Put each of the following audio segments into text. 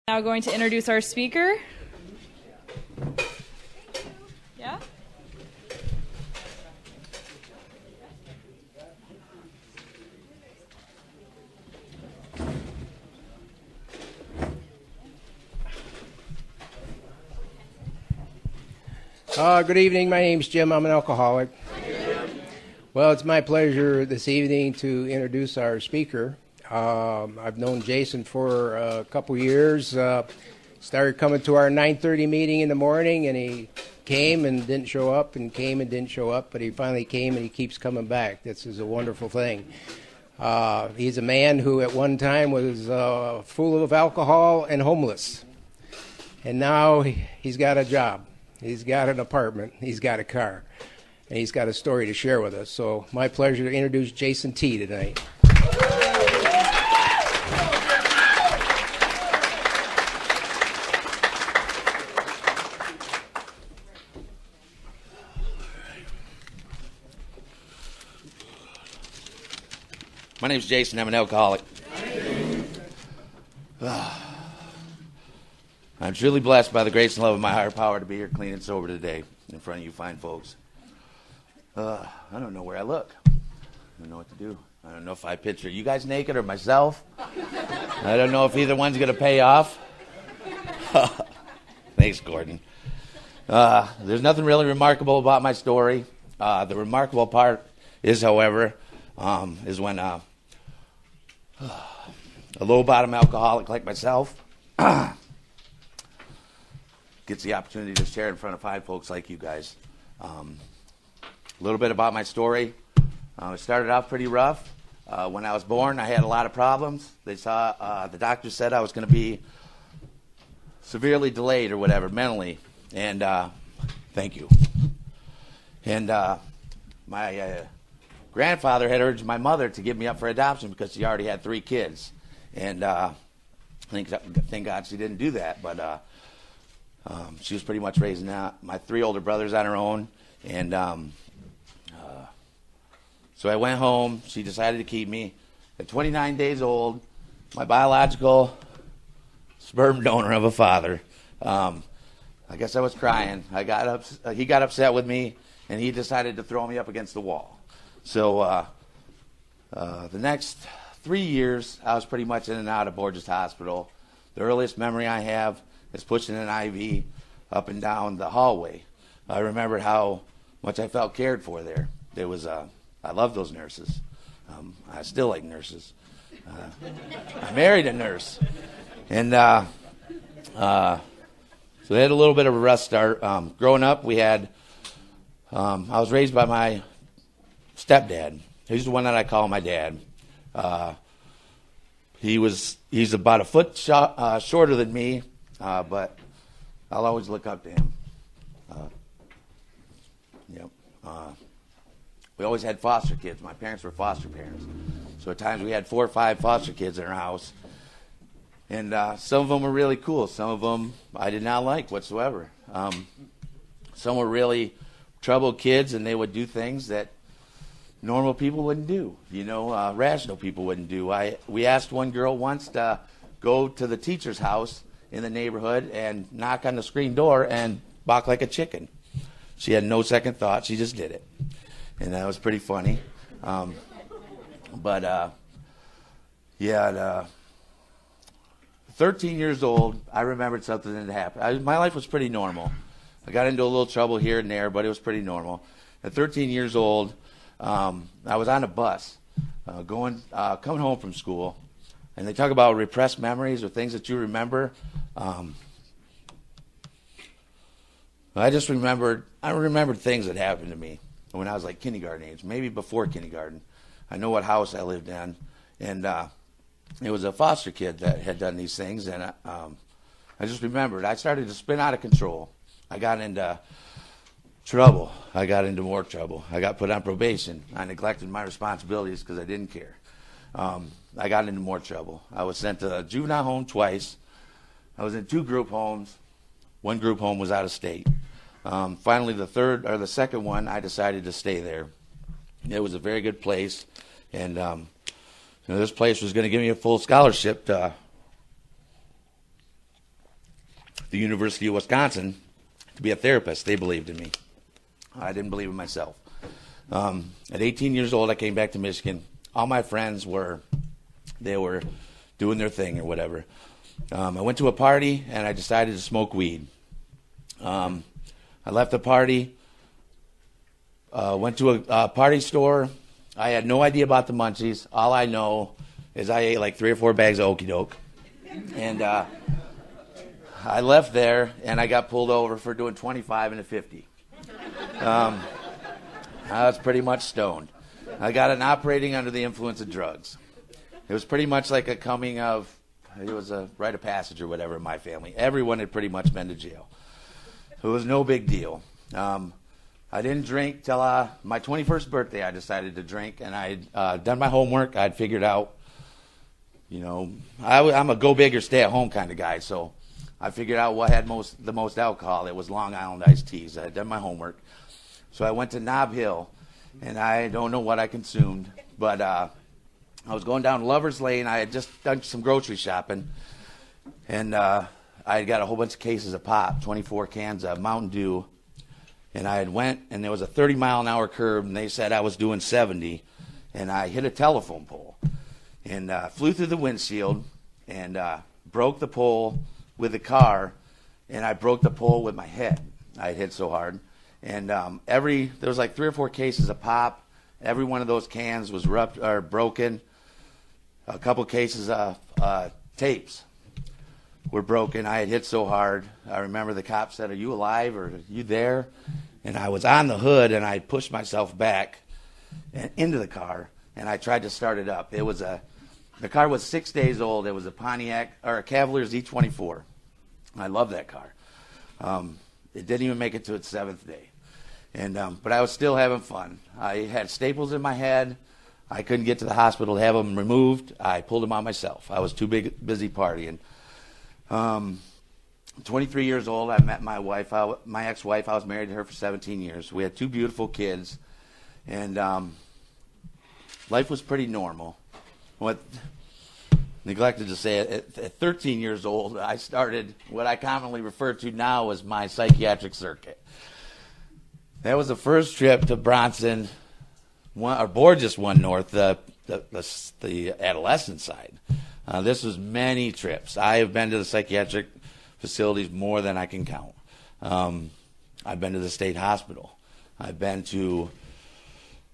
Now going to introduce our speaker. Yeah? Good evening. My name's Jim. I'm an alcoholic. Well, it's my pleasure this evening to introduce our speaker. I've known Jasin for a couple years. Started coming to our 9:30 meeting in the morning, and he came and didn't show up, and came and didn't show up, but he finally came, and he keeps coming back. This is a wonderful thing. He's a man who at one time was full of alcohol and homeless, and now he's got a job. He's got an apartment. He's got a car. And he's got a story to share with us. So my pleasure to introduce Jasin T tonight. My name's Jasin. I'm an alcoholic. I'm truly blessed by the grace and love of my higher power to be here clean and sober today in front of you fine folks. I don't know where I look. I don't know what to do. I don't know if I picture you guys naked or myself. I don't know if either one's going to pay off. Thanks, Gordon. There's nothing really remarkable about my story. The remarkable part is, however, is when a low-bottom alcoholic like myself gets the opportunity to share in front of fine folks like you guys. A little bit about my story. It started off pretty rough. When I was born, I had a lot of problems. They saw, the doctor said I was going to be severely delayed or whatever, mentally. And thank you. And my grandfather had urged my mother to give me up for adoption because she already had 3 kids. And thank God she didn't do that. But she was pretty much raising my 3 older brothers on her own. And so I went home. She decided to keep me. At 29 days old, my biological sperm donor of a father, I guess I was crying. He got upset with me, and he decided to throw me up against the wall. So the next 3 years, I was pretty much in and out of Borges Hospital. The earliest memory I have is pushing an IV up and down the hallway. I remember how much I felt cared for there. There was I love those nurses. I still like nurses. I married a nurse. And so they had a little bit of a rough start. Growing up, I was raised by my stepdad. He's the one that I call my dad. He's about a foot shorter than me, but I'll always look up to him. We always had foster kids. My parents were foster parents. So at times we had 4 or 5 foster kids in our house. And some of them were really cool. Some of them I did not like whatsoever. Some were really troubled kids, and they would do things that normal people wouldn't do. Rational people wouldn't do. We asked one girl once to go to the teacher's house in the neighborhood and knock on the screen door and bark like a chicken. She had no second thought. She just did it. And that was pretty funny. But 13 years old, I remembered something that happened. My life was pretty normal. I got into a little trouble here and there, but it was pretty normal. At 13 years old, I was on a bus coming home from school, and they talk about repressed memories or things that you remember. I remembered things that happened to me when I was like kindergarten age, maybe before kindergarten. I know what house I lived in, and it was a foster kid that had done these things, and I just remembered. I started to spin out of control. I got into trouble. I got into more trouble. I got put on probation. I neglected my responsibilities because I didn't care. I got into more trouble. I was sent to a juvenile home twice. I was in 2 group homes. 1 group home was out of state. Finally, the second one, I decided to stay there. It was a very good place, and this place was going to give me a full scholarship to the University of Wisconsin to be a therapist. They believed in me. I didn't believe in myself. At 18 years old, I came back to Michigan. All my friends were doing their thing or whatever. I went to a party, and I decided to smoke weed. I left the party, went to a party store. I had no idea about the munchies. All I know is I ate like 3 or 4 bags of Okie Doke. And I left there, and I got pulled over for doing 25 and a 50. I was pretty much stoned. I got an operating under the influence of drugs. It was pretty much like a coming of, it was a rite of passage or whatever in my family. Everyone had pretty much been to jail. So it was no big deal. I didn't drink till my 21st birthday. I decided to drink, and I'd done my homework. I'd figured out, I'm a go big or stay at home kind of guy. So I figured out what had the most alcohol. It was Long Island iced teas. I had done my homework. So I went to Nob Hill, and I don't know what I consumed, but I was going down Lover's Lane. I had just done some grocery shopping, and I had got a whole bunch of cases of pop, 24 cans of Mountain Dew, and I had went, and there was a 30-mile-an-hour curb, and they said I was doing 70, and I hit a telephone pole, and flew through the windshield, and broke the pole with the car, and I broke the pole with my head. I had hit so hard. And there was like 3 or 4 cases of pop. Every one of those cans was broken. A couple cases of tapes were broken. I had hit so hard. I remember the cop said, "Are you alive or are you there?" And I was on the hood, and I pushed myself back and into the car, and I tried to start it up. The car was 6 days old. It was a a Cavalier Z24. I love that car. It didn't even make it to its 7th day. But I was still having fun. I had staples in my head. I couldn't get to the hospital to have them removed. I pulled them on myself. I was too busy partying. 23 years old, I met my wife, my ex-wife. I was married to her for 17 years. We had 2 beautiful kids, and life was pretty normal. Neglected to say it, at 13 years old, I started what I commonly refer to now as my psychiatric circuit. That was the first trip to Bronson, or Borges One North, the adolescent side. This was many trips. I have been to the psychiatric facilities more than I can count. I've been to the state hospital. I've been to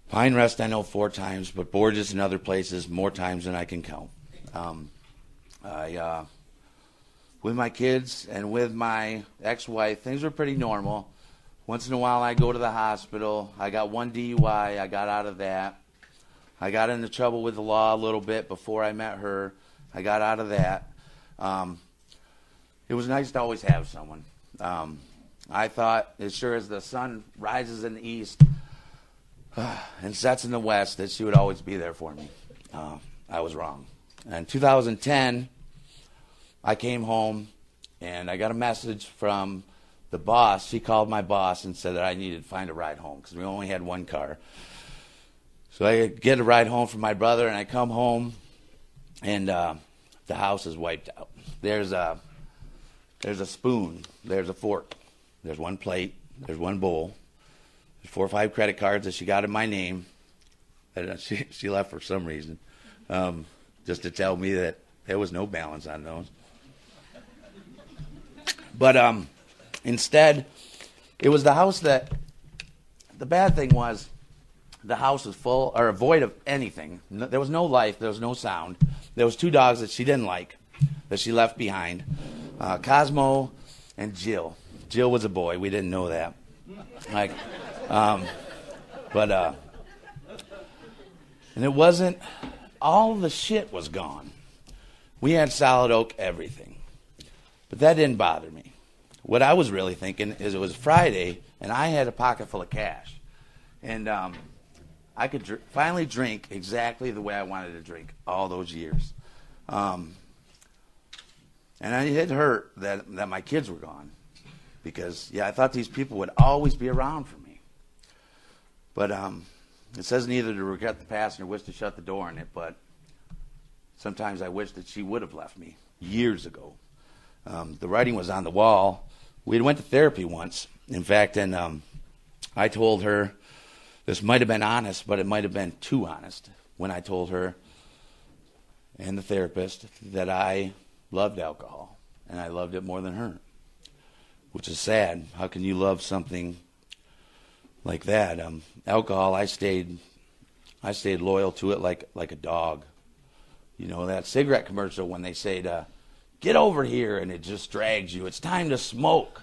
Pine Rest, I know 4 times, but Borges and other places more times than I can count. With my kids and with my ex-wife, things were pretty normal. Once in a while, I go to the hospital. I got 1 DUI. I got out of that. I got into trouble with the law a little bit before I met her. I got out of that. It was nice to always have someone. I thought, as sure as the sun rises in the east and sets in the west, that she would always be there for me. I was wrong. In 2010, I came home, and I got a message from the boss. She called my boss and said that I needed to find a ride home because we only had 1 car. So I get a ride home from my brother, and I come home, and the house is wiped out. There's a spoon. There's a fork. There's 1 plate. There's 1 bowl. There's 4 or 5 credit cards that she got in my name. And she left for some reason, just to tell me that there was no balance on those. But instead, it was the house that, the bad thing was, the house was full, or void of anything. There was no life, there was no sound. There was 2 dogs that she didn't like, that she left behind, Cosmo and Jill. Jill was a boy, we didn't know that. And it wasn't, all the shit was gone. We had solid oak everything. But that didn't bother me. What I was really thinking is it was Friday, and I had a pocket full of cash. And I could finally drink exactly the way I wanted to drink all those years. And it hurt that my kids were gone. Because, I thought these people would always be around for me. But it says neither to regret the past nor wish to shut the door on it, but sometimes I wish that she would have left me years ago. The writing was on the wall. We went to therapy once, in fact, and I told her, this might have been honest, but it might have been too honest, when I told her and the therapist that I loved alcohol, and I loved it more than her, which is sad. How can you love something like that? Alcohol, I stayed loyal to it like a dog. You know, that cigarette commercial when they say to get over here and it just drags you. It's time to smoke.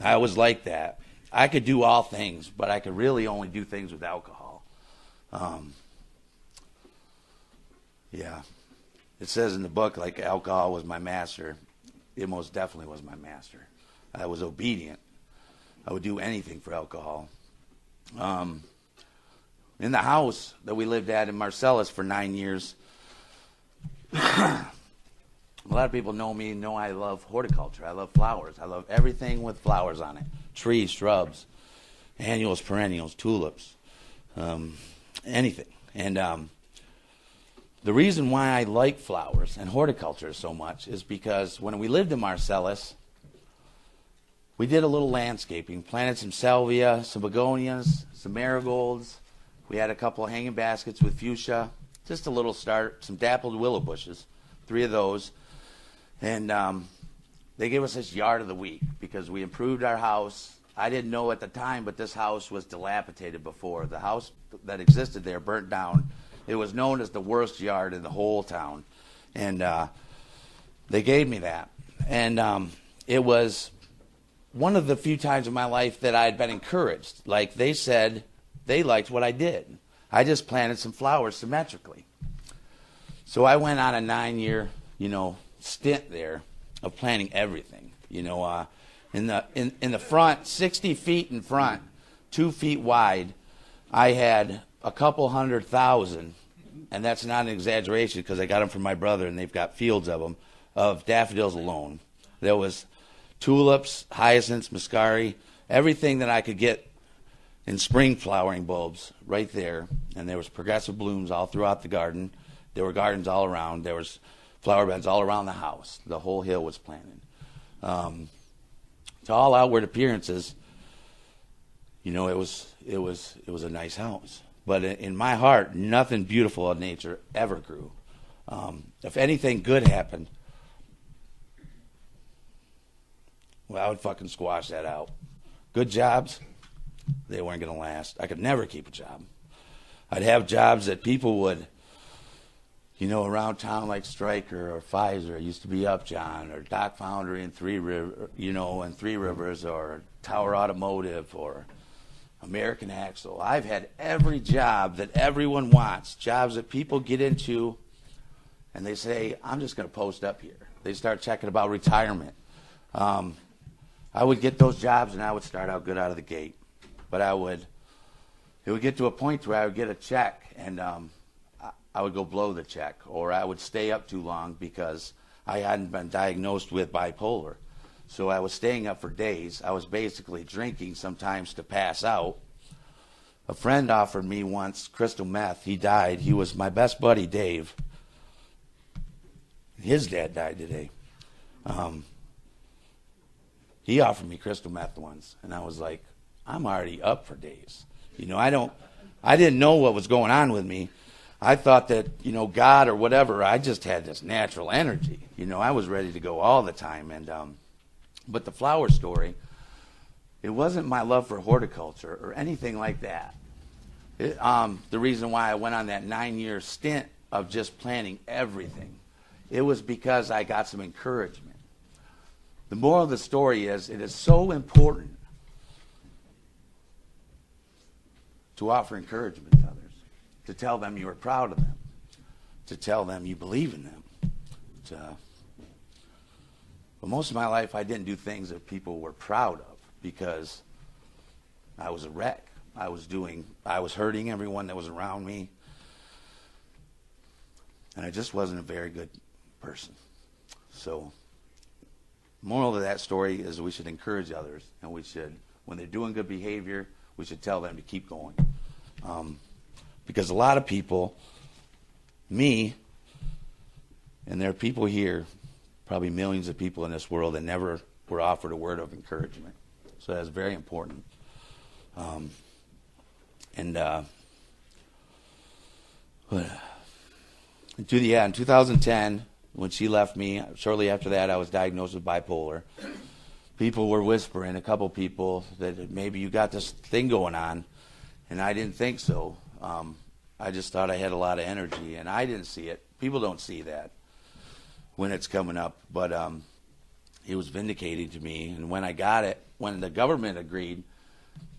I was like that. I could do all things, but I could really only do things with alcohol. Yeah. It says in the book, like, alcohol was my master. It most definitely was my master. I was obedient. I would do anything for alcohol. In the house that we lived at in Marcellus for 9 years, a lot of people know I love horticulture. I love flowers. I love everything with flowers on it. Trees, shrubs, annuals, perennials, tulips, anything. And the reason why I like flowers and horticulture so much is because when we lived in Marcellus, we did a little landscaping, planted some salvia, some begonias, some marigolds. We had a couple of hanging baskets with fuchsia, just a little start, some dappled willow bushes, 3 of those. And they gave us this yard of the week because we improved our house. I didn't know at the time, but this house was dilapidated before. The house that existed there burnt down. It was known as the worst yard in the whole town. And they gave me that. And it was one of the few times in my life that I had been encouraged. Like, they said they liked what I did. I just planted some flowers symmetrically. So I went on a 9-year, stint there of planting everything. In the front, 60 feet in front, 2 feet wide, I had a couple 100,000, and that's not an exaggeration because I got them from my brother and they've got fields of them, of daffodils alone. There was tulips, hyacinths, muscari, everything that I could get in spring flowering bulbs right there. And there was progressive blooms all throughout the garden. There were gardens all around. There was flower beds all around the house. The whole hill was planted. To all outward appearances, it was a nice house. But in my heart, nothing beautiful in nature ever grew. If anything good happened, well, I would fucking squash that out. Good jobs, they weren't going to last. I could never keep a job. I'd have jobs that people would, around town, like Stryker or Pfizer, used to be Upjohn, or Doc Foundry in Three Rivers, or Tower Automotive, or American Axle. I've had every job that everyone wants, jobs that people get into, and they say, I'm just going to post up here. They start checking about retirement. I would get those jobs, and I would start out good out of the gate. But it would get to a point where I would get a check, and I would go blow the check, or I would stay up too long because I hadn't been diagnosed with bipolar. So I was staying up for days. I was basically drinking sometimes to pass out. A friend offered me once crystal meth. He died. He was my best buddy, Dave. His dad died today. He offered me crystal meth once, and I was like, I'm already up for days. I didn't know what was going on with me. I thought that, God or whatever, I just had this natural energy. I was ready to go all the time. And but the flower story, it wasn't my love for horticulture or anything like that. The reason why I went on that 9-year stint of just planting everything, it was because I got some encouragement. The moral of the story is, it is so important to offer encouragement to others, to tell them you are proud of them, to tell them you believe in them. But most of my life, I didn't do things that people were proud of because I was a wreck. I was hurting everyone that was around me, and I just wasn't a very good person. So, moral of that story is we should encourage others, and we should, when they're doing good behavior, we should tell them to keep going. Because a lot of people, me, and there are people here, probably millions of people in this world that never were offered a word of encouragement. So that's very important. In 2010, when she left me, shortly after that, I was diagnosed with bipolar. People were whispering, a couple people, that maybe you got this thing going on, and I didn't think so. I just thought I had a lot of energy, and I didn't see it. People don't see that when it's coming up, but it was vindicating to me. And when I got it, when the government agreed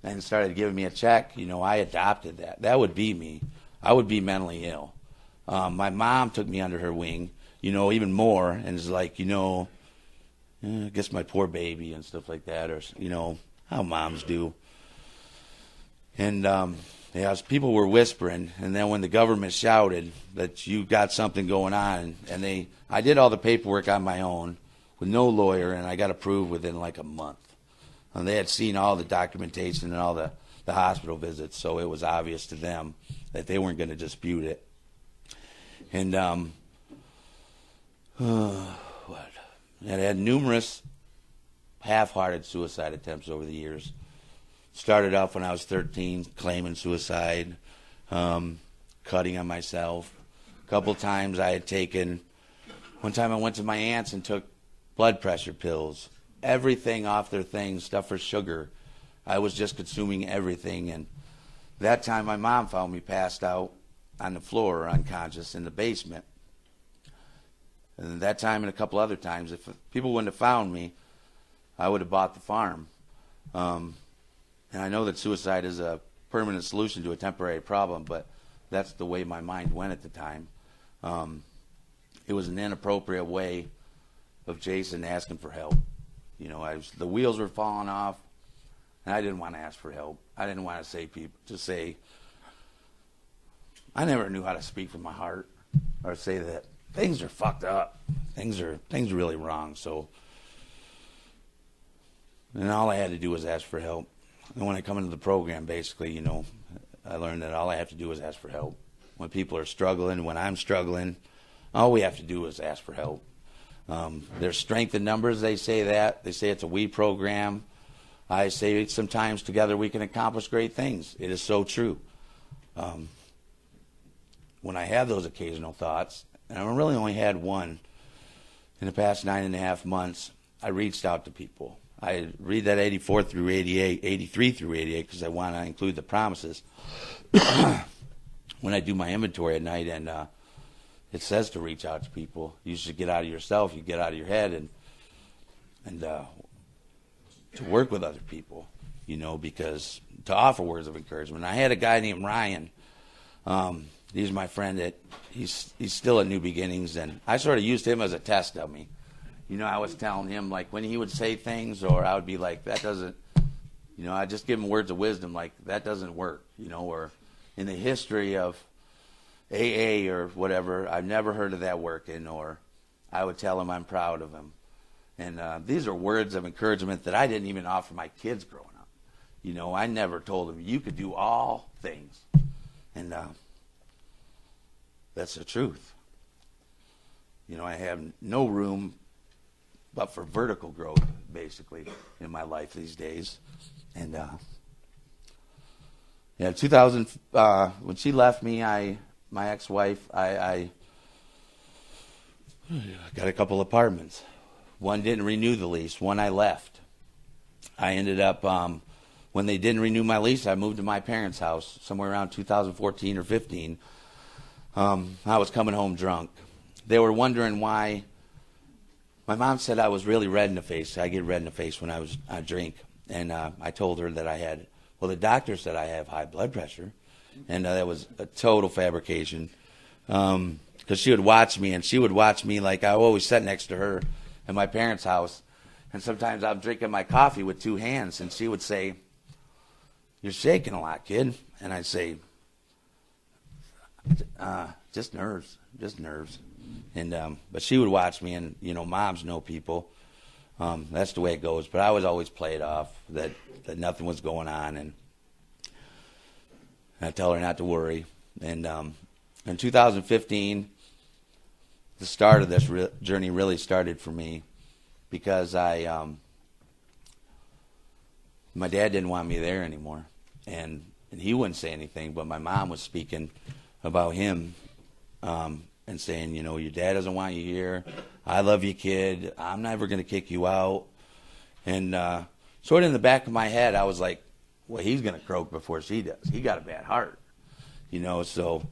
and started giving me a check, I adopted that. That would be me. I would be mentally ill. My mom took me under her wing, even more, and is like, I guess my poor baby and stuff like that, or, how moms do. And, as people were whispering, and then when the government shouted that you got something going on, and I did all the paperwork on my own with no lawyer, and I got approved within like a month. And they had seen all the documentation and all the hospital visits, so it was obvious to them that they weren't going to dispute it. And I had numerous half-hearted suicide attempts over the years. Started off when I was 13, claiming suicide, cutting on myself. A couple times I had taken, one time I went to my aunt's and took blood pressure pills. Everything off their things, stuff for sugar. I was just consuming everything. And that time my mom found me passed out on the floor, unconscious, in the basement. And that time and a couple other times, if people wouldn't have found me, I would have bought the farm. And I know that suicide is a permanent solution to a temporary problem, but that's the way my mind went at the time. It was an inappropriate way of Jason asking for help. The wheels were falling off, and I didn't want to ask for help. I didn't want to say, I never knew how to speak from my heart or say that things are fucked up. Things are really wrong. So, and all I had to do was ask for help. And when I come into the program, basically, I learned that all I have to do is ask for help. When people are struggling, when I'm struggling, all we have to do is ask for help. There's strength in numbers, they say that. They say it's a we program. I say sometimes together we can accomplish great things. It is so true. When I have those occasional thoughts, and I really only had one in the past 9.5 months, I reached out to people. I read that 84 through 88, 83 through 88, because I want to include the promises when I do my inventory at night, and it says to reach out to people. You should get out of yourself, you get out of your head, and to work with other people, because to offer words of encouragement. I had a guy named Ryan. He's my friend that he's still at New Beginnings, and I sort of used him as a test dummy. I was telling him, like, when he would say things, or I would be like, that doesn't, I just give him words of wisdom, like, that doesn't work, or in the history of AA or whatever, I've never heard of that working, or I would tell him I'm proud of him. And these are words of encouragement that I didn't even offer my kids growing up. I never told them, you could do all things. And that's the truth. I have no room but for vertical growth, basically, in my life these days. And 2000, when she left me, my ex-wife, I got a couple apartments. One didn't renew the lease. One I left. I ended up, when they didn't renew my lease, I moved to my parents' house somewhere around 2014 or 15. I was coming home drunk. They were wondering why. My mom said I was really red in the face. I get red in the face when I drink. And I told her that the doctor said I have high blood pressure. And that was a total fabrication. Because she would watch me, and she would watch me like I always sat next to her in my parents' house. And sometimes I'm drinking my coffee with two hands, and she would say, "You're shaking a lot, kid." And I'd say, just nerves. And but she would watch me, and moms know people. That's the way it goes. But I was always played off that nothing was going on, and I tell her not to worry. And in 2015, the start of this journey really started for me because my dad didn't want me there anymore, and he wouldn't say anything, but my mom was speaking about him and saying, your dad doesn't want you here. I love you, kid. I'm never going to kick you out. And sort of in the back of my head, I was like, well, he's going to croak before she does. He got a bad heart, so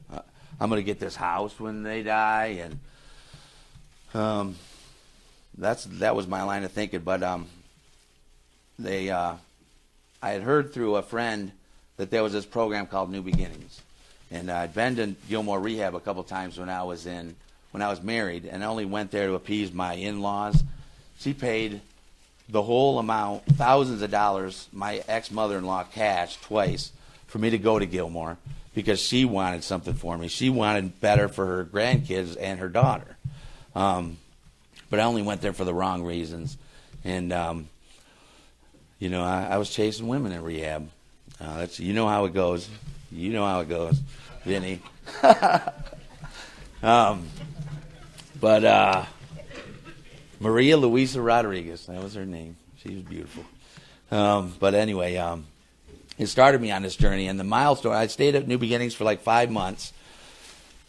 I'm going to get this house when they die. And that was my line of thinking. But I had heard through a friend that there was this program called New Beginnings. And I'd been to Gilmore Rehab a couple times when I was married, and I only went there to appease my in-laws. She paid the whole amount, thousands of dollars, my ex-mother-in-law cash twice, for me to go to Gilmore because she wanted something for me. She wanted better for her grandkids and her daughter. But I only went there for the wrong reasons. And, I was chasing women in rehab. You know how it goes. You know how it goes, Vinny. But Maria Luisa Rodriguez, that was her name. She was beautiful. But anyway, it started me on this journey. And the milestone, I stayed at New Beginnings for like 5 months.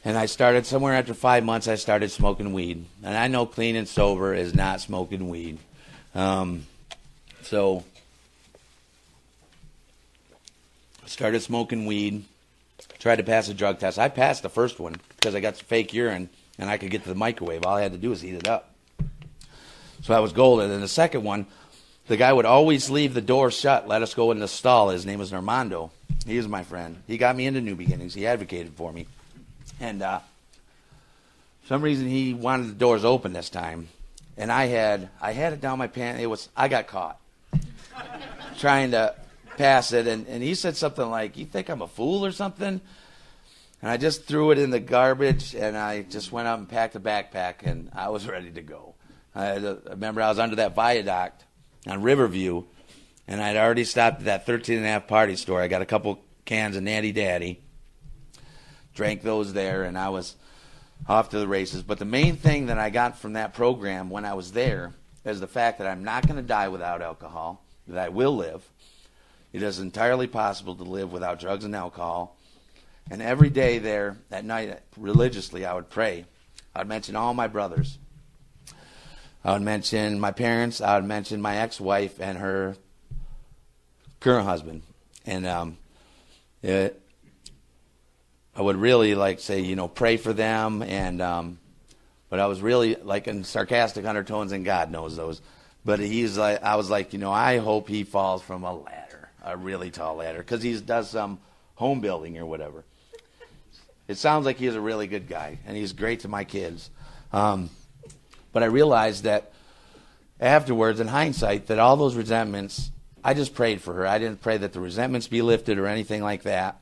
And I started, somewhere after 5 months, I started smoking weed. And I know clean and sober is not smoking weed. So I started smoking weed, tried to pass a drug test. I passed the first one because I got fake urine and I could get to the microwave. All I had to do was heat it up. So I was golden. And the second one, the guy would always leave the door shut, let us go in the stall. His name was Armando. He was my friend. He got me into New Beginnings. He advocated for me. And for some reason he wanted the doors open this time. And I had it down my pants. I got caught trying to pass it, and he said something like, "You think I'm a fool or something?" And I just threw it in the garbage, and I just went up and packed a backpack, and I was ready to go. I remember I was under that viaduct on Riverview, and I'd already stopped at that 13 and a half party store. I got a couple cans of Natty Daddy, drank those there, and I was off to the races. But the main thing that I got from that program when I was there is the fact that I'm not going to die without alcohol, that I will live. It is entirely possible to live without drugs and alcohol. And every day there, at night, religiously, I would pray. I would mention all my brothers. I would mention my parents. I would mention my ex-wife and her current husband. And I would really say, pray for them. And but I was really in sarcastic undertones, and God knows those. But I was like, I hope he falls from a ladder, a really tall ladder, because he does some home building or whatever. It sounds like he's a really good guy, and he's great to my kids. But I realized that afterwards, in hindsight, that all those resentments, I just prayed for her. I didn't pray that the resentments be lifted or anything like that.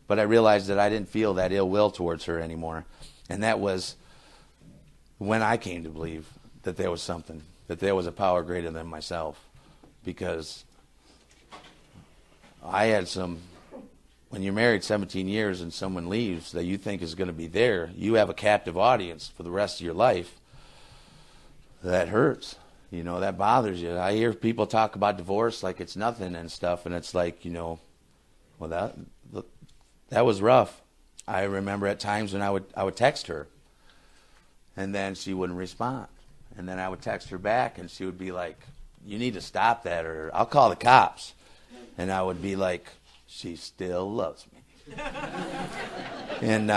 But I realized that I didn't feel that ill will towards her anymore. And that was when I came to believe that there was something, that there was a power greater than myself. Because I had when you're married 17 years and someone leaves that you think is going to be there, you have a captive audience for the rest of your life. That hurts. That bothers you. I hear people talk about divorce like it's nothing and stuff, and it's like, well, that was rough. I remember at times when I would text her, and then she wouldn't respond. And then I would text her back, and she would be like, "You need to stop that, or I'll call the cops." And I would be like, "She still loves me." And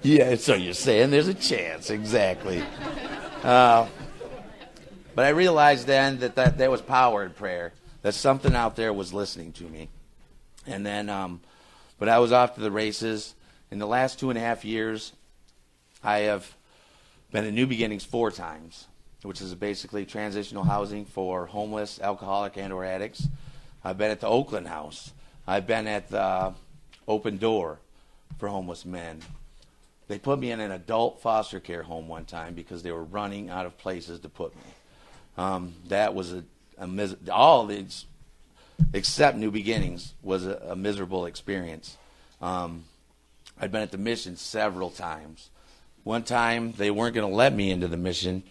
yeah, so you're saying there's a chance, exactly. But I realized then that there was power in prayer, that something out there was listening to me. And then, but I was off to the races. In the last 2.5 years, I have been at New Beginnings 4 times, which is basically transitional housing for homeless, alcoholic, and or addicts. I've been at the Oakland House. I've been at the Open Door for homeless men. They put me in an adult foster care home one time because they were running out of places to put me. That was all these, except New Beginnings, was a miserable experience. I'd been at the Mission several times. one time they weren't going to let me into the mission.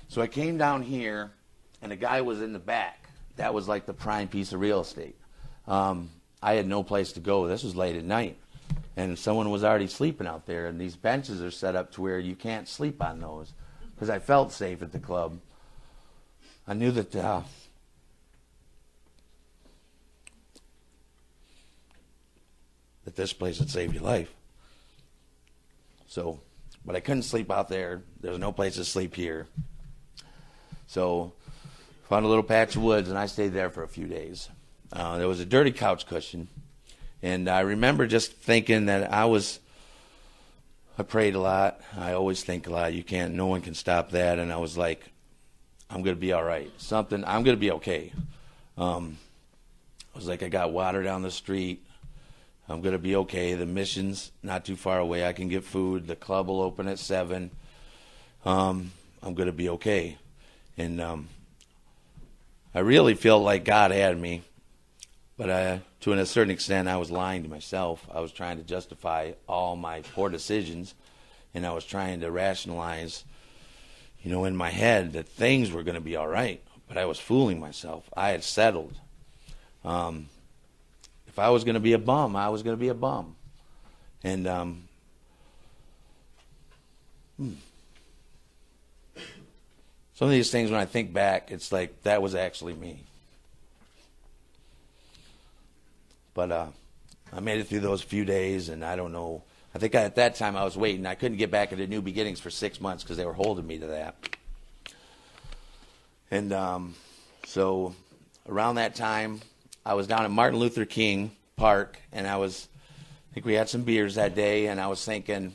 So I came down here, and a guy was in the back. That was like the prime piece of real estate. I had no place to go. This was late at night, and someone was already sleeping out there, and these benches are set up to where you can't sleep on those because I felt safe at the club. I knew that that this place had saved your life. So, but I couldn't sleep out there. There was no place to sleep here. So, found a little patch of woods, and I stayed there for a few days. There was a dirty couch cushion, and I remember just thinking that I prayed a lot. I always think a lot. No one can stop that. And I was like, I'm going to be all right. I'm going to be okay. I was like, I got water down the street. I'm going to be okay. The mission's not too far away. I can get food. The club will open at 7. I'm going to be okay. And I really felt like God had me. But to a certain extent, I was lying to myself. I was trying to justify all my poor decisions. And I was trying to rationalize, in my head that things were going to be all right. But I was fooling myself. I had settled. If I was going to be a bum, I was going to be a bum. And some of these things, when I think back, it's like that was actually me. But I made it through those few days, and I don't know. I think at that time I was waiting. I couldn't get back into New Beginnings for 6 months because they were holding me to that. And so around that time, I was down at Martin Luther King Park, and I think we had some beers that day, and I was thinking,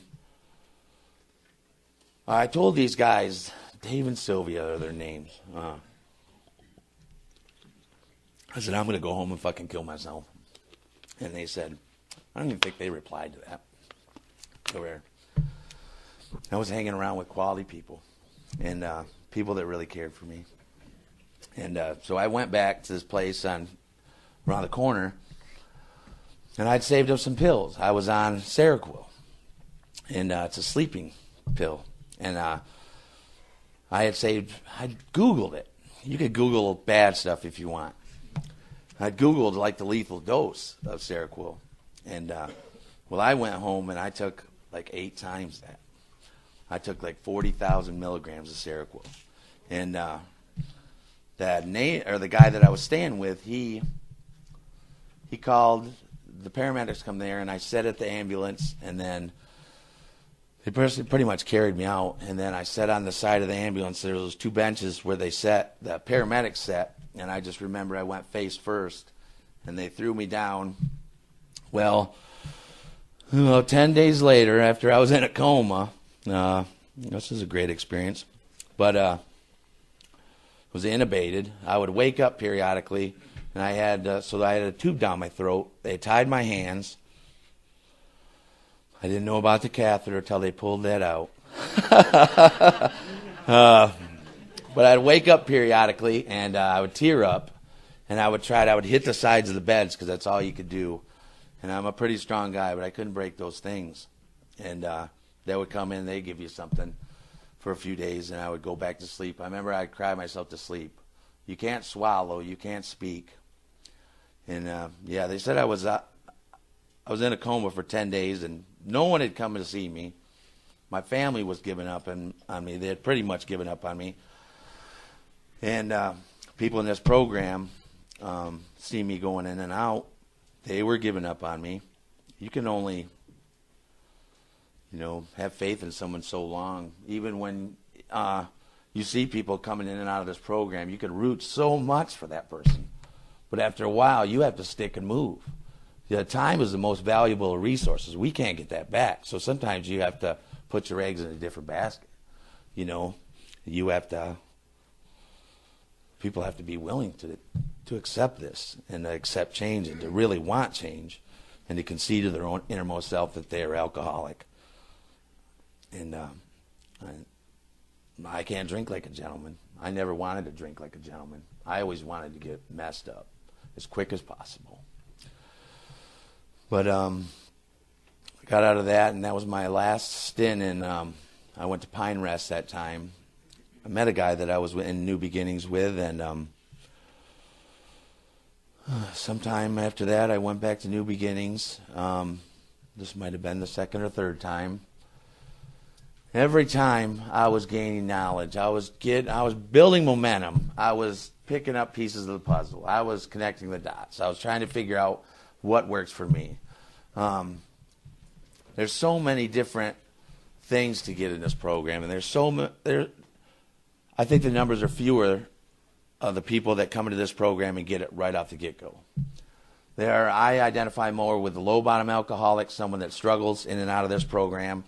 I told these guys, Dave and Sylvia are their names. I said, I'm going to go home and fucking kill myself. And they said, I don't even think they replied to that. I was hanging around with quality people and people that really cared for me. And so I went back to this place around the corner, and I'd saved up some pills. I was on Seroquel, and it's a sleeping pill. And I Googled it. You could Google bad stuff if you want. I Googled like the lethal dose of Seroquel. And I went home and I took like 8 times that. I took like 40,000 milligrams of Seroquel. And the guy that I was staying with, he called, the paramedics come there, and I sat at the ambulance, and then they pretty much carried me out. And then I sat on the side of the ambulance. There was those 2 benches where the paramedics sat, and I just remember I went face first, and they threw me down. Well, 10 days later, after I was in a coma, this is a great experience, but was intubated. I would wake up periodically, and I had a tube down my throat. They tied my hands. I didn't know about the catheter until they pulled that out. But I'd wake up periodically, and I would tear up, and I would hit the sides of the beds because that's all you could do. And I'm a pretty strong guy, but I couldn't break those things. And they would come in, they'd give you something for a few days, and I would go back to sleep. I remember I'd cry myself to sleep. You can't swallow, you can't speak. And they said I was in a coma for 10 days, and no one had come to see me. My family was giving up on me. They had pretty much given up on me. And people in this program see me going in and out. They were giving up on me. You can only, have faith in someone so long. Even when you see people coming in and out of this program, you can root so much for that person. But after a while, you have to stick and move. The time is the most valuable of resources. We can't get that back. So sometimes you have to put your eggs in a different basket. You have to. People have to be willing to accept this and to accept change and to really want change and to concede to their own innermost self that they are alcoholic. And I can't drink like a gentleman. I never wanted to drink like a gentleman. I always wanted to get messed up as quick as possible. But like got out of that, and that was my last stint in, I went to Pine Rest that time. I met a guy that I was in New Beginnings with, and sometime after that I went back to New Beginnings. This might have been the second or third time. Every time I was gaining knowledge, I was building momentum. I was picking up pieces of the puzzle. I was connecting the dots. I was trying to figure out what works for me. There's so many different things to get in this program, and I think the numbers are fewer of the people that come into this program and get it right off the get-go. I identify more with the low-bottom alcoholic, someone that struggles in and out of this program,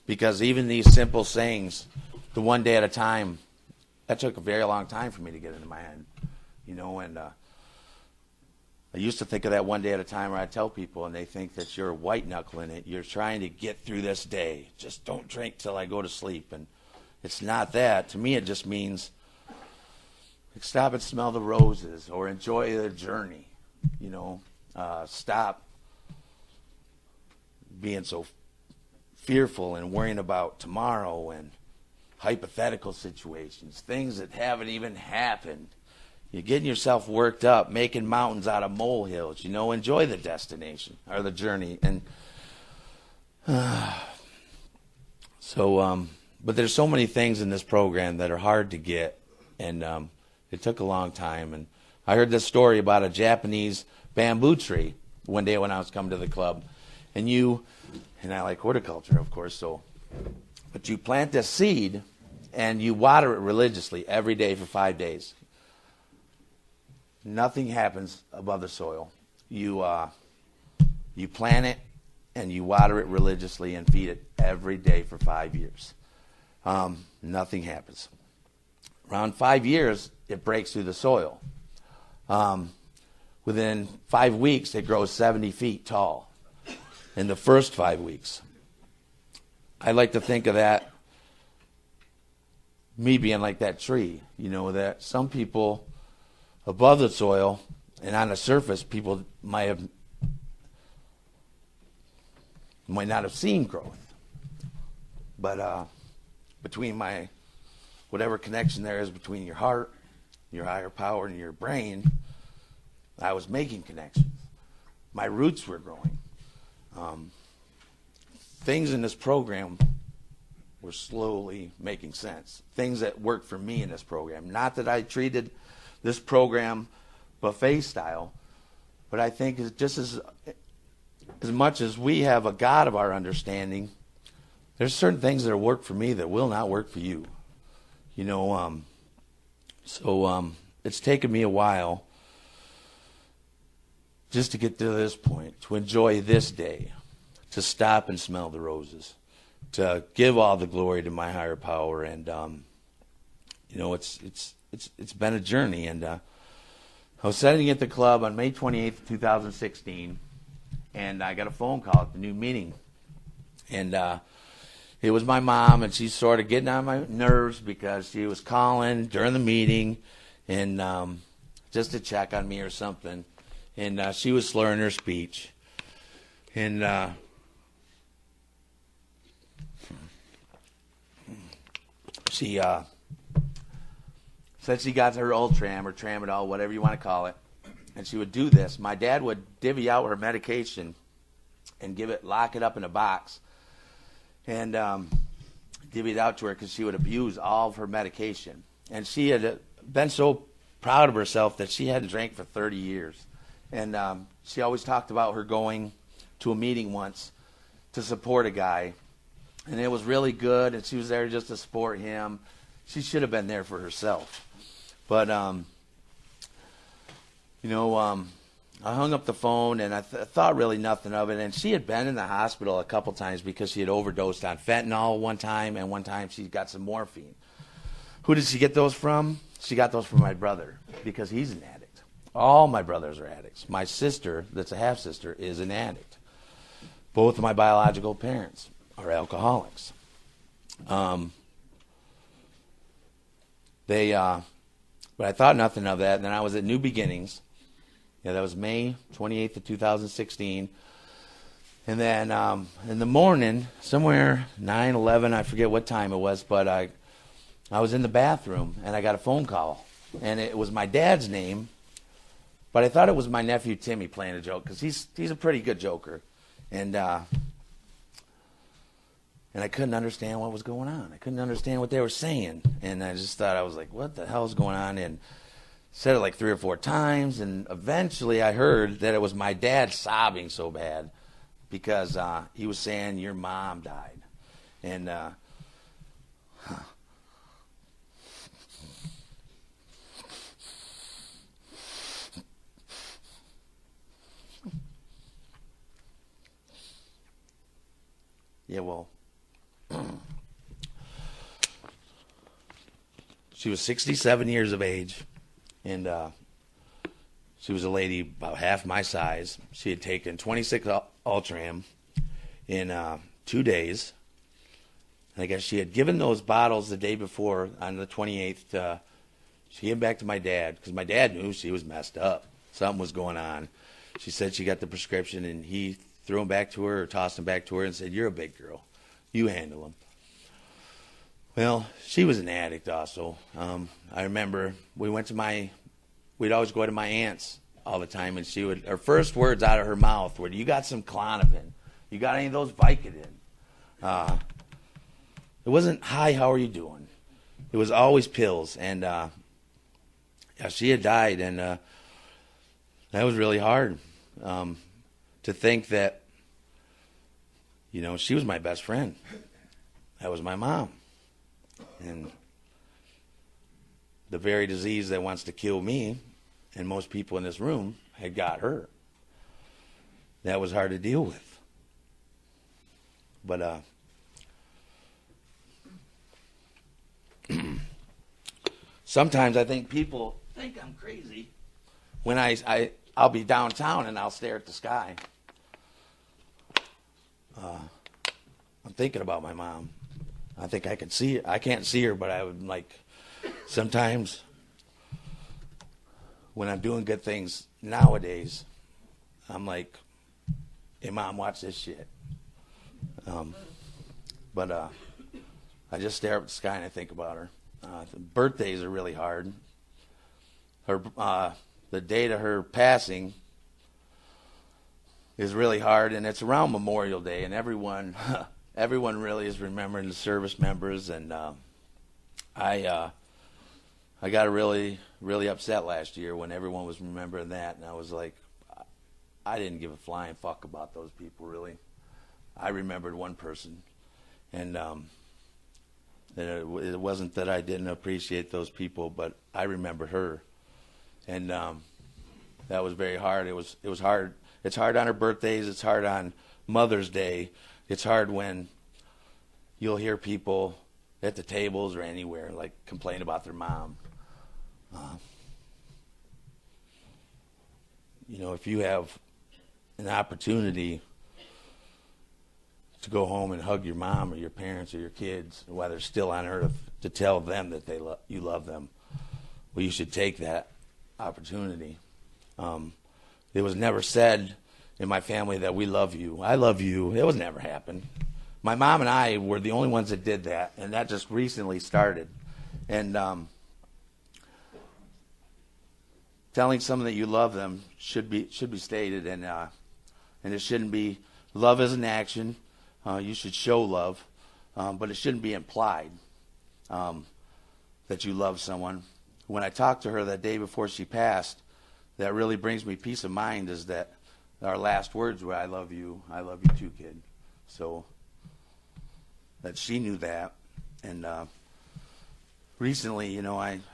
because even these simple sayings, the one day at a time, that took a very long time for me to get into my head, and I used to think of that one day at a time where I tell people, and they think that you're white-knuckling it. You're trying to get through this day. Just don't drink till I go to sleep. And it's not that. To me, it just means stop and smell the roses or enjoy the journey. Stop being so fearful and worrying about tomorrow and hypothetical situations, things that haven't even happened. You're getting yourself worked up, making mountains out of molehills. Enjoy the destination or the journey. And but there's so many things in this program that are hard to get, and it took a long time. And I heard this story about a Japanese bamboo tree one day when I was coming to the club, and I like horticulture, of course. But you plant this seed, and you water it religiously every day for 5 days. Nothing happens above the soil. You plant it, and you water it religiously and feed it every day for 5 years. Nothing happens. Around 5 years, it breaks through the soil. Within 5 weeks, it grows 70 feet tall. In the first 5 weeks. I like to think of that, me being like that tree, that some people above the soil and on the surface, people might not have seen growth. But between whatever connection there is between your heart, your higher power, and your brain, I was making connections. My roots were growing. Things in this program were slowly making sense. Things that worked for me in this program. Not that I treated this program buffet style, but I think it's just as much as we have a God of our understanding, there's certain things that work for me that will not work for you. It's taken me a while just to get to this point, to enjoy this day, to stop and smell the roses, to give all the glory to my higher power. And it's been a journey. And I was sitting at the club on May 28th, 2016, and I got a phone call at the new meeting. And it was my mom, and she's sort of getting on my nerves because she was calling during the meeting and just to check on me or something. And she was slurring her speech. And she said she got her Ultram or Tramadol, whatever you want to call it, and she would do this. My dad would divvy out her medication and lock it up in a box, and divvy it out to her because she would abuse all of her medication. And she had been so proud of herself that she hadn't drank for 30 years. And she always talked about her going to a meeting once to support a guy, and it was really good, and she was there just to support him. She should have been there for herself. But, I hung up the phone, and I thought really nothing of it. And she had been in the hospital a couple times because she had overdosed on fentanyl one time, and one time she got some morphine. Who did she get those from? She got those from my brother because he's an addict. All my brothers are addicts. My sister, that's a half-sister, is an addict. Both of my biological parents are alcoholics. But I thought nothing of that. And then I was at New Beginnings. Yeah, that was May 28th of 2016. And then in the morning, somewhere 9, 11, I forget what time it was, but I was in the bathroom, and I got a phone call. And it was my dad's name, but I thought it was my nephew Timmy playing a joke, because he's a pretty good joker. And I couldn't understand what was going on. I couldn't understand what they were saying. And I just thought, I was like, what the hell is going on? And said it like 3 or 4 times, and eventually I heard that it was my dad sobbing so bad because he was saying, your mom died. And yeah, well, she was 67 years of age, and she was a lady about half my size. She had taken 26 Ultram in 2 days. And I guess she had given those bottles the day before on the 28th. She gave them back to my dad because my dad knew she was messed up. Something was going on. She said she got the prescription, and he threw them back to her or tossed them back to her and said, you're a big girl. You handle them. Well, she was an addict also. I remember we'd always go to my aunt's all the time, and her first words out of her mouth were, you got some Klonopin? You got any of those Vicodin? It wasn't, hi, how are you doing? It was always pills. And yeah, she had died, and that was really hard to think that, she was my best friend. That was my mom. And the very disease that wants to kill me and most people in this room had got her. That was hard to deal with. But sometimes I think people think I'm crazy when I'll be downtown and I'll stare at the sky. I'm thinking about my mom. I think I could see her. I can't see her, but I would sometimes when I'm doing good things nowadays, I'm like, hey, Mom, watch this shit. But I just stare up at the sky and I think about her. The birthdays are really hard. The date of her passing is really hard, and it's around Memorial Day, and everyone really is remembering the service members, and I got really, really upset last year when everyone was remembering that, and I was like, I didn't give a flying fuck about those people, really. I remembered one person, and it wasn't that I didn't appreciate those people, but I remembered her, and that was very hard. It was hard. It's hard on her birthdays. It's hard on Mother's Day. It's hard when you'll hear people at the tables or anywhere complain about their mom. If you have an opportunity to go home and hug your mom or your parents or your kids while they're still on earth, to tell them that you love them, well, you should take that opportunity. It was never said in my family that we love you. I love you. It was never happened. My mom and I were the only ones that did that, and that just recently started. And telling someone that you love them should be stated, and it shouldn't be love as an action. You should show love, but it shouldn't be implied that you love someone. When I talked to her that day before she passed, that really brings me peace of mind, is that our last words were, I love you too, kid. So that she knew that. And recently,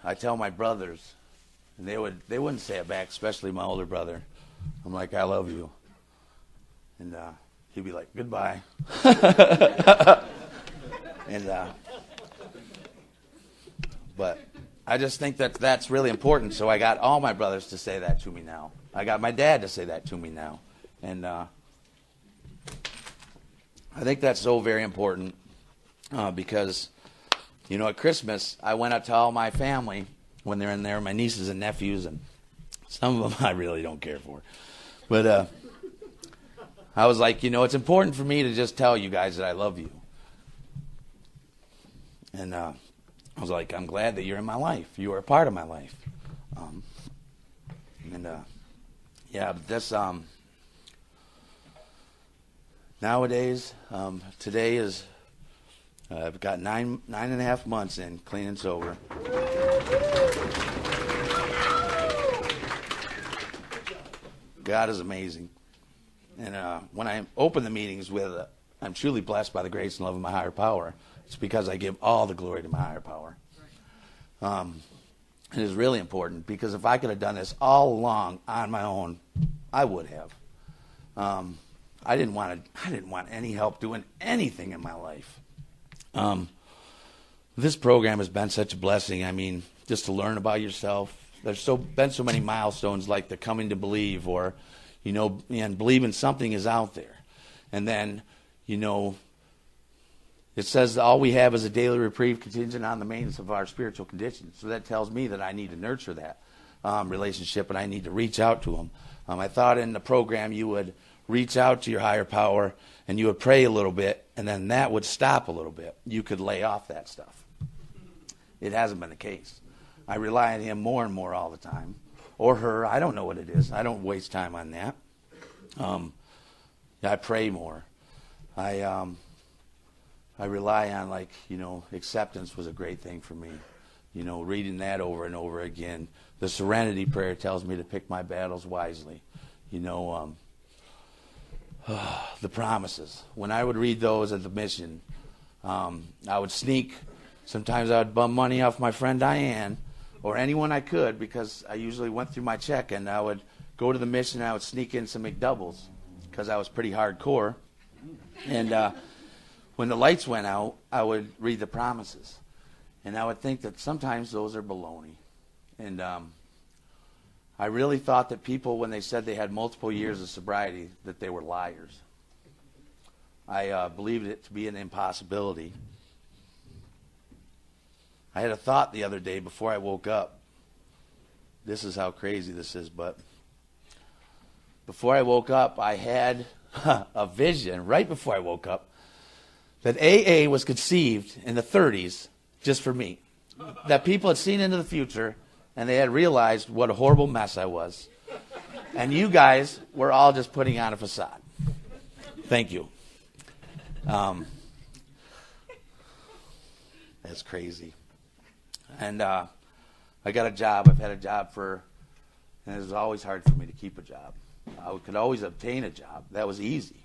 I tell my brothers, and they wouldn't say it back, especially my older brother. I'm like, I love you. And he'd be like, goodbye. And but I just think that that's really important. So I got all my brothers to say that to me now. I got my dad to say that to me now. And I think that's so very important because, at Christmas, I went up to all my family when they're in there, my nieces and nephews, and some of them I really don't care for. But I was like, it's important for me to just tell you guys that I love you. And I was like, I'm glad that you're in my life. You are a part of my life. Nowadays, today is, I've got nine and a half months in, clean and sober. God is amazing. And when I open the meetings with, I'm truly blessed by the grace and love of my higher power, it's because I give all the glory to my higher power. It is really important, because if I could have done this all along on my own, I would have. I didn't want any help doing anything in my life. This program has been such a blessing. I mean, just to learn about yourself. There's been so many milestones, like the coming to believe, or and believing something is out there. And then, it says that all we have is a daily reprieve contingent on the maintenance of our spiritual condition. So that tells me that I need to nurture that relationship, and I need to reach out to them. I thought in the program you would reach out to your higher power and you would pray a little bit, and then that would stop a little bit. You could lay off that stuff. It hasn't been the case. I rely on him more and more all the time. Or her. I don't know what it is. I don't waste time on that. I pray more. I rely on, acceptance was a great thing for me. Reading that over and over again. The serenity prayer tells me to pick my battles wisely. The promises. When I would read those at the mission, I would sneak. Sometimes I would bum money off my friend Diane, or anyone I could, because I usually went through my check, and I would go to the mission and I would sneak in some McDoubles, because I was pretty hardcore. And when the lights went out, I would read the promises. And I would think that sometimes those are baloney. And I really thought that people, when they said they had multiple years of sobriety, that they were liars. I believed it to be an impossibility. I had a thought the other day before I woke up. This is how crazy this is, but before I woke up, I had a vision right before I woke up that AA was conceived in the 30s just for me. That people had seen into the future, and they had realized what a horrible mess I was. And you guys were all just putting on a facade. Thank you. That's crazy. And I got a job. I've had a job and it was always hard for me to keep a job. I could always obtain a job. That was easy.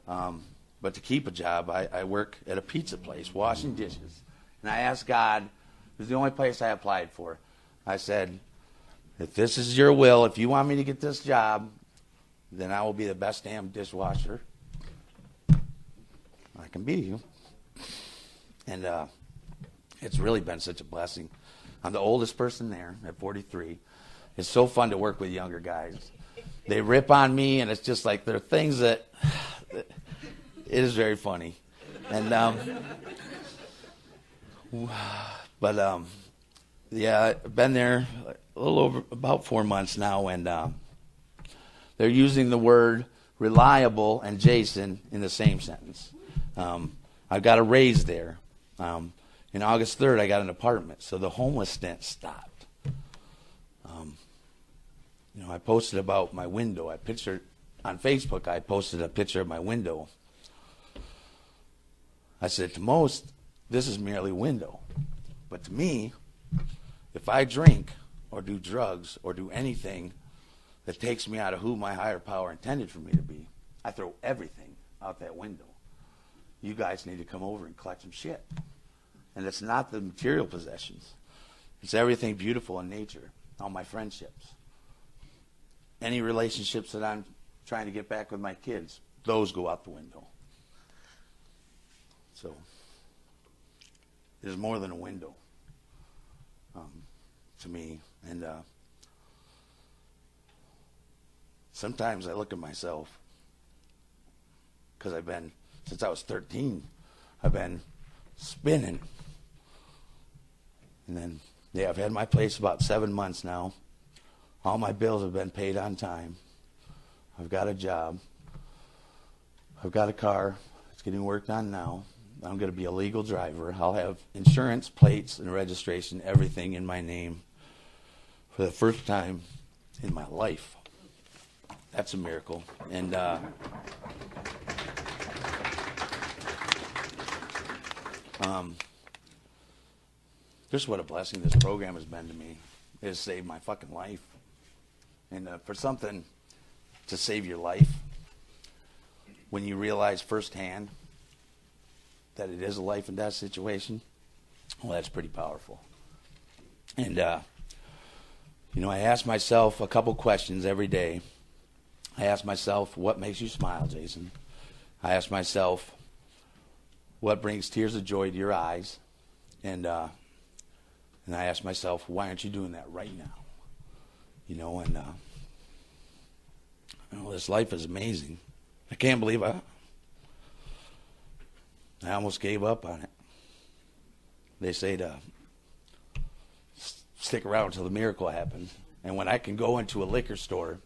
But to keep a job, I work at a pizza place, washing dishes. And I asked God, it was the only place I applied for. I said, if this is your will, if you want me to get this job, then I will be the best damn dishwasher I can be. And it's really been such a blessing. I'm the oldest person there at 43. It's so fun to work with younger guys. They rip on me, and it's just like there are things that it is very funny. And yeah, I've been there a little over about 4 months now, and they're using the word reliable and Jasin in the same sentence. I've got a raise there. In August 3rd, I got an apartment, so the homeless stint stopped. I posted about my window. On Facebook, I posted a picture of my window. I said, to most, this is merely a window. But to me, if I drink or do drugs or do anything that takes me out of who my higher power intended for me to be, I throw everything out that window. You guys need to come over and collect some shit. And it's not the material possessions. It's everything beautiful in nature, all my friendships. Any relationships that I'm trying to get back with my kids, those go out the window. So, there's more than a window to me. And sometimes I look at myself, because since I was 13, I've been spinning. And then, I've had my place about 7 months now. All my bills have been paid on time. I've got a job. I've got a car. It's getting worked on now. I'm going to be a legal driver. I'll have insurance, plates, and registration, everything in my name for the first time in my life. That's a miracle. And just what a blessing this program has been to me. It has saved my fucking life. And for something to save your life, when you realize firsthand that it is a life and death situation, well, that's pretty powerful. And, I ask myself a couple questions every day. I ask myself, what makes you smile, Jason? I ask myself, what brings tears of joy to your eyes? And I ask myself, why aren't you doing that right now? This life is amazing. I can't believe I almost gave up on it. They say to stick around until the miracle happens. And when I can go into a liquor store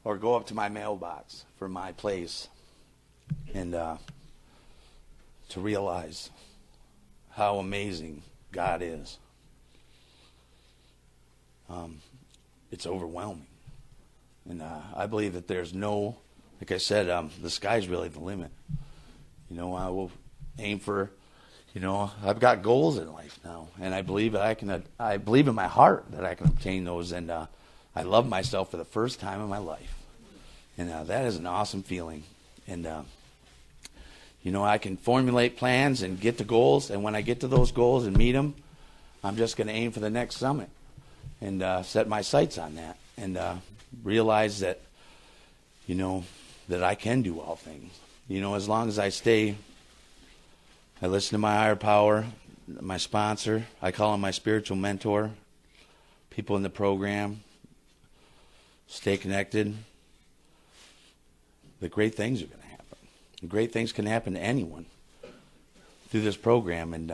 or go up to my mailbox for my place and to realize how amazing God is, it's overwhelming. And I believe that there's no, like I said, the sky's really the limit. I will aim for, I've got goals in life now, and I believe I believe in my heart that I can obtain those, and I love myself for the first time in my life, and that is an awesome feeling. And I can formulate plans and get to goals, and when I get to those goals and meet them, I'm just going to aim for the next summit and set my sights on that, and realize that that I can do all things. As long as I listen to my higher power, my sponsor, I call him my spiritual mentor, people in the program, stay connected, the great things are going to happen. Great things can happen to anyone through this program. And,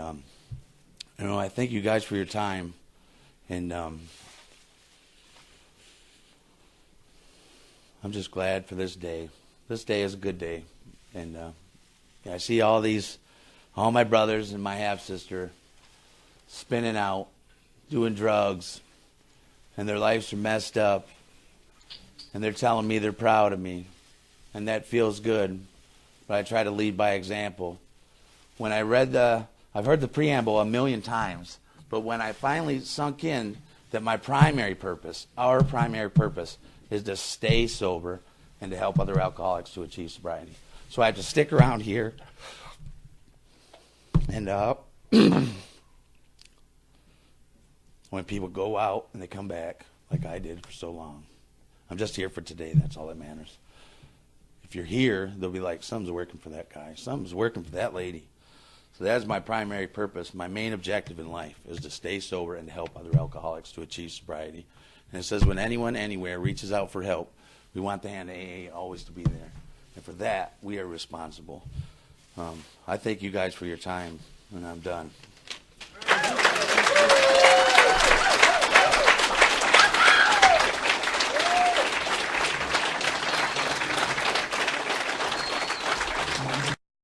I thank you guys for your time. And I'm just glad for this day. This day is a good day. And I see all my brothers and my half-sister spinning out, doing drugs, and their lives are messed up. And they're telling me they're proud of me. And that feels good. But I try to lead by example. When I read I've heard the preamble a million times, but when I finally sunk in that our primary purpose, is to stay sober and to help other alcoholics to achieve sobriety. So I have to stick around here. And when people go out and they come back, like I did for so long, I'm just here for today. That's all that matters. If you're here, they'll be like, something's working for that guy. Something's working for that lady. So that's my primary purpose. My main objective in life is to stay sober and to help other alcoholics to achieve sobriety. And it says when anyone, anywhere reaches out for help, we want the hand of AA always to be there. And for that, we are responsible. I thank you guys for your time, and I'm done.